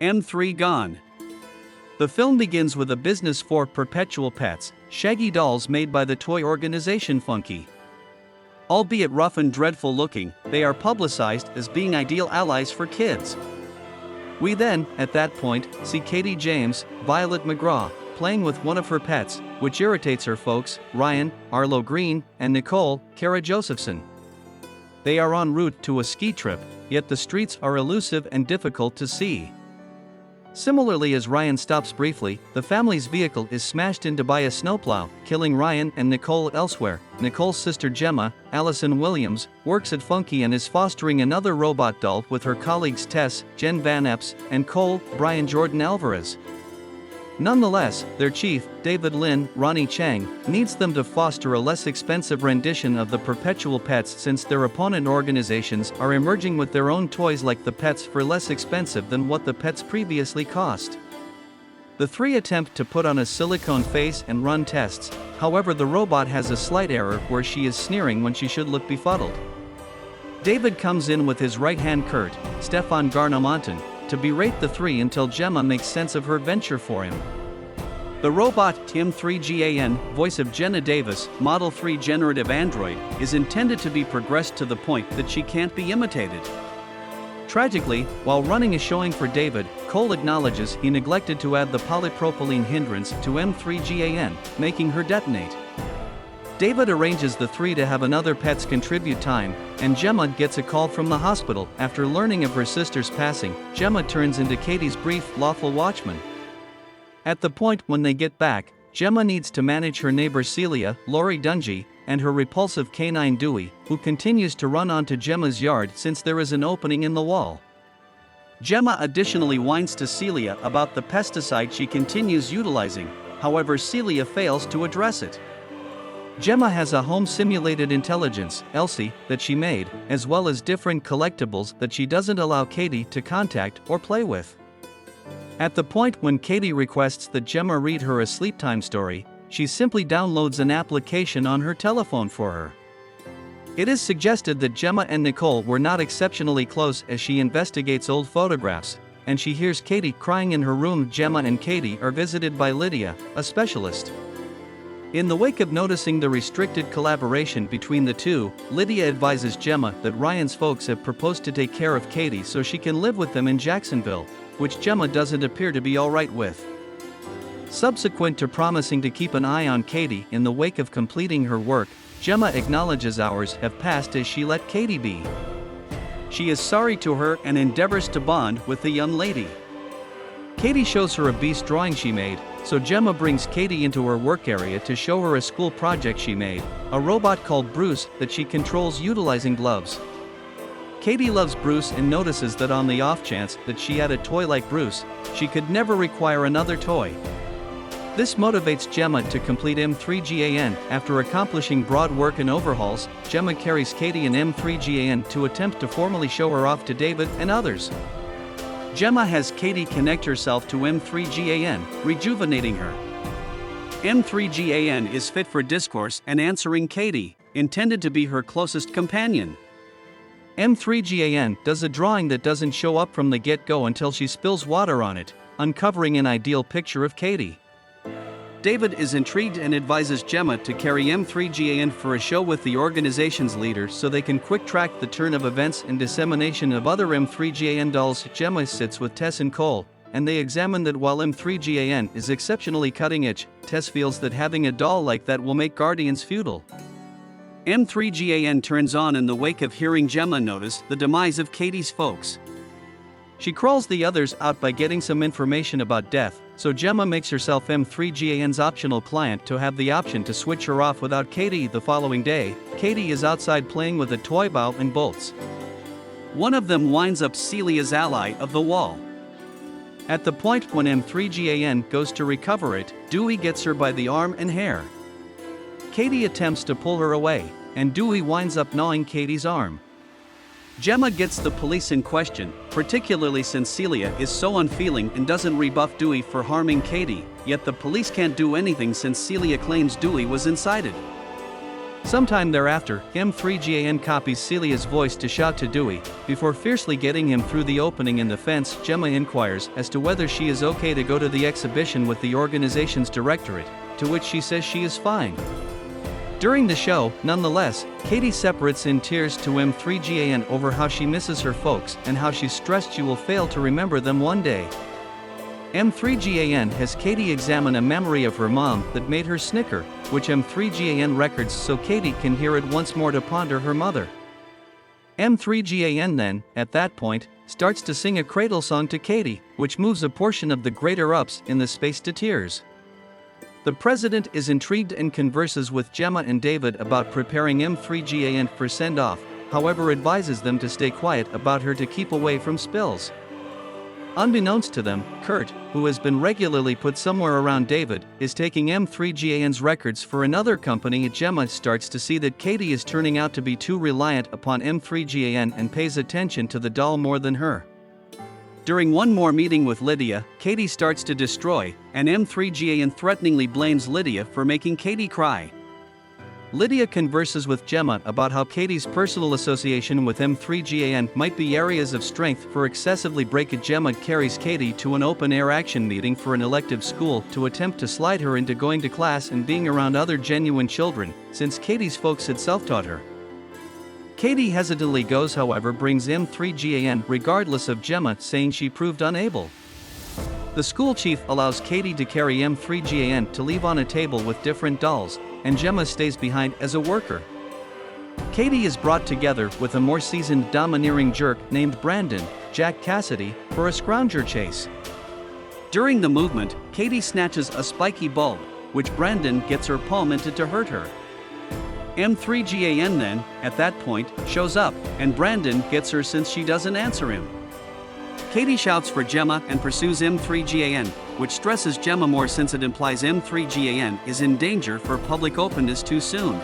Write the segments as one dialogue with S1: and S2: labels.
S1: M3GAN. The film begins with a business for perpetual pets, shaggy dolls made by the toy organization Funky. Albeit rough and dreadful looking, they are publicized as being ideal allies for kids. We then, at that point, see Katie James, Violet McGraw, playing with one of her pets, which irritates her folks, Ryan, Arlo Green, and Nicole, Kara Josephson. They are en route to a ski trip, yet the streets are elusive and difficult to see. Similarly, as Ryan stops briefly, the family's vehicle is smashed into by a snowplow, killing Ryan and Nicole elsewhere. Nicole's sister Gemma, Allison Williams, works at Funky and is fostering another robot doll with her colleagues Tess, Jen Van Epps, and Cole, Brian Jordan Alvarez. Nonetheless, their chief, David Lin, Ronnie Chang, needs them to foster a less expensive rendition of the perpetual pets since their opponent organizations are emerging with their own toys like the pets for less expensive than what the pets previously cost. The three attempt to put on a silicone face and run tests, however the robot has a slight error where she is sneering when she should look befuddled. David comes in with his right-hand Kurt, Stefan Garnamontan, to berate the three until Gemma makes sense of her venture for him. The robot, M3GAN, voice of Jenna Davis, Model 3 generative android, is intended to be progressed to the point that she can't be imitated. Tragically, while running a showing for David, Cole acknowledges he neglected to add the polypropylene hindrance to M3GAN, making her detonate. David arranges the three to have another pets contribute time, and Gemma gets a call from the hospital. After learning of her sister's passing, Gemma turns into Katie's brief, lawful watchman. At the point when they get back, Gemma needs to manage her neighbor Celia, Lori Dungy, and her repulsive canine Dewey, who continues to run onto Gemma's yard since there is an opening in the wall. Gemma additionally whines to Celia about the pesticide she continues utilizing, however Celia fails to address it. Gemma has a home-simulated intelligence, Elsie, that she made, as well as different collectibles that she doesn't allow Katie to contact or play with. At the point when Katie requests that Gemma read her a sleep time story, she simply downloads an application on her telephone for her. It is suggested that Gemma and Nicole were not exceptionally close as she investigates old photographs, and she hears Katie crying in her room. Gemma and Katie are visited by Lydia, a specialist. In the wake of noticing the restricted collaboration between the two, Lydia advises Gemma that Ryan's folks have proposed to take care of Katie so she can live with them in Jacksonville, which Gemma doesn't appear to be alright with. Subsequent to promising to keep an eye on Katie in the wake of completing her work, Gemma acknowledges hours have passed as she let Katie be. She is sorry to her and endeavors to bond with the young lady. Katie shows her a beast drawing she made, so Gemma brings Katie into her work area to show her a school project she made, a robot called Bruce that she controls utilizing gloves. Katie loves Bruce and notices that on the off chance that she had a toy like Bruce, she could never require another toy. This motivates Gemma to complete M3GAN. After accomplishing broad work and overhauls, Gemma carries Katie and M3GAN to attempt to formally show her off to David and others. Gemma has Katie connect herself to M3GAN, rejuvenating her. M3GAN is fit for discourse and answering Katie, intended to be her closest companion. M3GAN does a drawing that doesn't show up from the get-go until she spills water on it, uncovering an ideal picture of Katie. David is intrigued and advises Gemma to carry M3GAN for a show with the organization's leader so they can quick-track the turn of events and dissemination of other M3GAN dolls. Gemma sits with Tess and Cole, and they examine that while M3GAN is exceptionally cutting-edge, Tess feels that having a doll like that will make Guardians futile. M3GAN turns on in the wake of hearing Gemma notice the demise of Katie's folks. She crawls the others out by getting some information about death, so Gemma makes herself M3GAN's optional client to have the option to switch her off without Katie. The following day, Katie is outside playing with a toy bow and bolts. One of them winds up Celia's ally of the wall. At the point when M3GAN goes to recover it, Dewey gets her by the arm and hair. Katie attempts to pull her away, and Dewey winds up gnawing Katie's arm. Gemma gets the police in question, particularly since Celia is so unfeeling and doesn't rebuff Dewey for harming Katie, yet the police can't do anything since Celia claims Dewey was incited. Sometime thereafter, M3GAN copies Celia's voice to shout to Dewey. Before fiercely getting him through the opening in the fence, Gemma inquires as to whether she is okay to go to the exhibition with the organization's directorate, to which she says she is fine. During the show, nonetheless, Katie separates in tears to M3GAN over how she misses her folks and how she's stressed she will fail to remember them one day. M3GAN has Katie examine a memory of her mom that made her snicker, which M3GAN records so Katie can hear it once more to ponder her mother. M3GAN then, at that point, starts to sing a cradle song to Katie, which moves a portion of the greater ups in the space to tears. The president is intrigued and converses with Gemma and David about preparing M3GAN for send-off, however advises them to stay quiet about her to keep away from spills. Unbeknownst to them, Kurt, who has been regularly put somewhere around David, is taking M3GAN's records for another company. Gemma starts to see that Katie is turning out to be too reliant upon M3GAN and pays attention to the doll more than her. During one more meeting with Lydia, Katie starts to destroy, and M3GAN threateningly blames Lydia for making Katie cry. Lydia converses with Gemma about how Katie's personal association with M3GAN might be areas of strength for excessively breakage. Gemma carries Katie to an open-air action meeting for an elective school to attempt to slide her into going to class and being around other genuine children, since Katie's folks had self-taught her. Katie hesitantly goes, however brings M3GAN regardless of Gemma saying she proved unable. The school chief allows Katie to carry M3GAN to leave on a table with different dolls, and Gemma stays behind as a worker. Katie is brought together with a more seasoned domineering jerk named Brandon, Jack Cassidy, for a scrounger chase. During the movement, Katie snatches a spiky bulb, which Brandon gets her palm into to hurt her. M3GAN then, at that point, shows up, and Brandon gets her since she doesn't answer him. Katie shouts for Gemma and pursues M3GAN, which stresses Gemma more since it implies M3GAN is in danger for public openness too soon.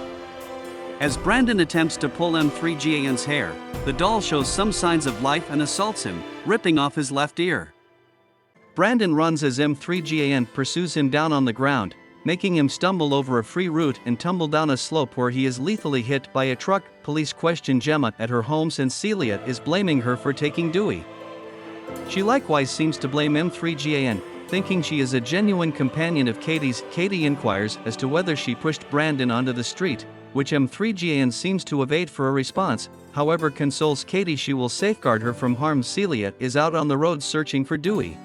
S1: As Brandon attempts to pull M3GAN's hair, the doll shows some signs of life and assaults him, ripping off his left ear. Brandon runs as M3GAN pursues him down on the ground, making him stumble over a free route and tumble down a slope where he is lethally hit by a truck. Police question Gemma at her home since Celia is blaming her for taking Dewey. She likewise seems to blame M3GAN, thinking she is a genuine companion of Katie's. Katie inquires as to whether she pushed Brandon onto the street, which M3GAN seems to evade for a response, however consoles Katie she will safeguard her from harm. Celia is out on the road searching for Dewey.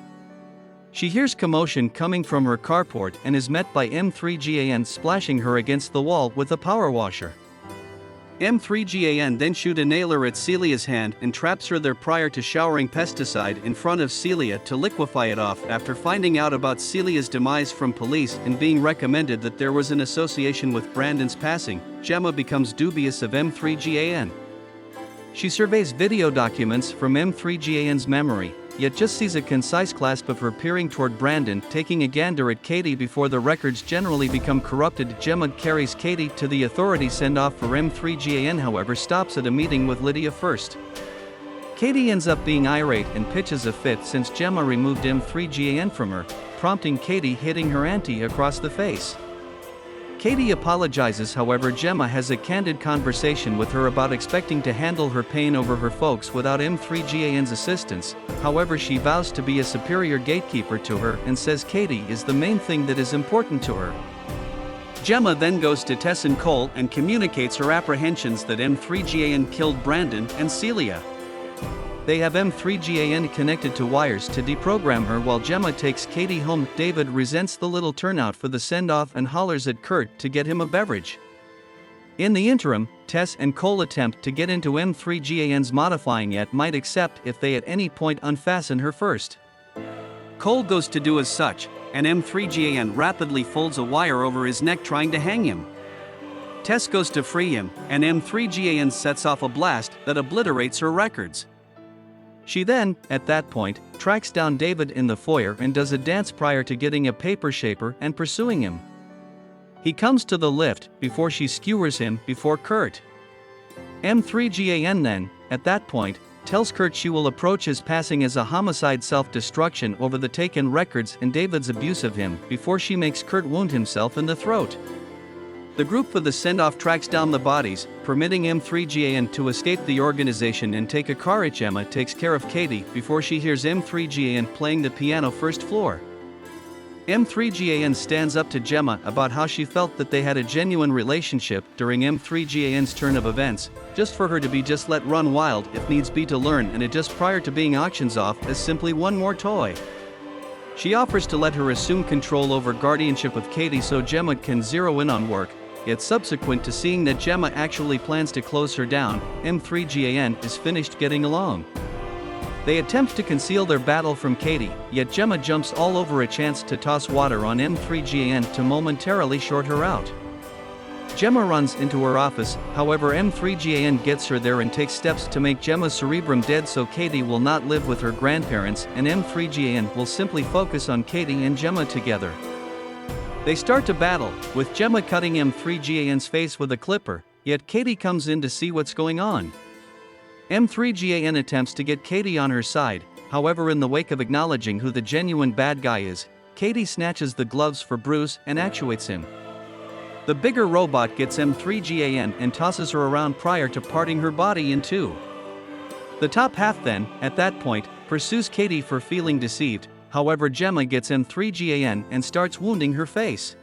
S1: She hears commotion coming from her carport and is met by M3GAN splashing her against the wall with a power washer. M3GAN then shoots a nailer at Celia's hand and traps her there prior to showering pesticide in front of Celia to liquefy it off. After finding out about Celia's demise from police and being recommended that there was an association with Brandon's passing, Gemma becomes dubious of M3GAN. She surveys video documents from M3GAN's memory, yet just sees a concise clasp of her peering toward Brandon, taking a gander at Katie before the records generally become corrupted. Gemma carries Katie to the authorities. Send-off for M3GAN, however, stops at a meeting with Lydia first. Katie ends up being irate and pitches a fit since Gemma removed M3GAN from her, prompting Katie hitting her auntie across the face. Katie apologizes, however Gemma has a candid conversation with her about expecting to handle her pain over her folks without M3GAN's assistance. However, she vows to be a superior gatekeeper to her and says Katie is the main thing that is important to her. Gemma then goes to Tess and Cole and communicates her apprehensions that M3GAN killed Brandon and Celia. They have M3GAN connected to wires to deprogram her while Gemma takes Katie home. David resents the little turnout for the send-off and hollers at Kurt to get him a beverage. In the interim, Tess and Cole attempt to get into M3GAN's modifying yet might accept if they at any point unfasten her first. Cole goes to do as such, and M3GAN rapidly folds a wire over his neck trying to hang him. Tess goes to free him, and M3GAN sets off a blast that obliterates her records. She then, at that point, tracks down David in the foyer and does a dance prior to getting a paper shaper and pursuing him. He comes to the lift before she skewers him before Kurt. M3GAN then, at that point, tells Kurt she will approach his passing as a homicide self-destruction over the taken records and David's abuse of him before she makes Kurt wound himself in the throat. The group for the send-off tracks down the bodies, permitting M3GAN to escape the organization and take a car. Gemma takes care of Katie before she hears M3GAN playing the piano first floor. M3GAN stands up to Gemma about how she felt that they had a genuine relationship during M3GAN's turn of events, just for her to be just let run wild if needs be to learn, and it just prior to being auctions off as simply one more toy. She offers to let her assume control over guardianship of Katie so Gemma can zero in on work, yet subsequent to seeing that Gemma actually plans to close her down, M3GAN is finished getting along. They attempt to conceal their battle from Katie, yet Gemma jumps all over a chance to toss water on M3GAN to momentarily short her out. Gemma runs into her office, however M3GAN gets her there and takes steps to make Gemma's cerebrum dead so Katie will not live with her grandparents, and M3GAN will simply focus on Katie and Gemma together. They start to battle, with Gemma cutting M3GAN's face with a clipper, yet Katie comes in to see what's going on. M3GAN attempts to get Katie on her side, however in the wake of acknowledging who the genuine bad guy is, Katie snatches the gloves for Bruce and actuates him. The bigger robot gets M3GAN and tosses her around prior to parting her body in two. The top half then, at that point, pursues Katie for feeling deceived, however Gemma gets M3GAN and starts wounding her face.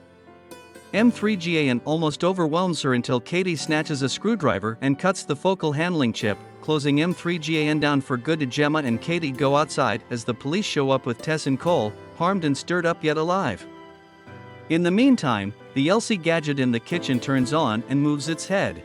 S1: M3GAN almost overwhelms her until Katie snatches a screwdriver and cuts the focal handling chip, closing M3GAN down for good. Gemma and Katie go outside as the police show up with Tess and Cole, harmed and stirred up yet alive. In the meantime, the LC gadget in the kitchen turns on and moves its head.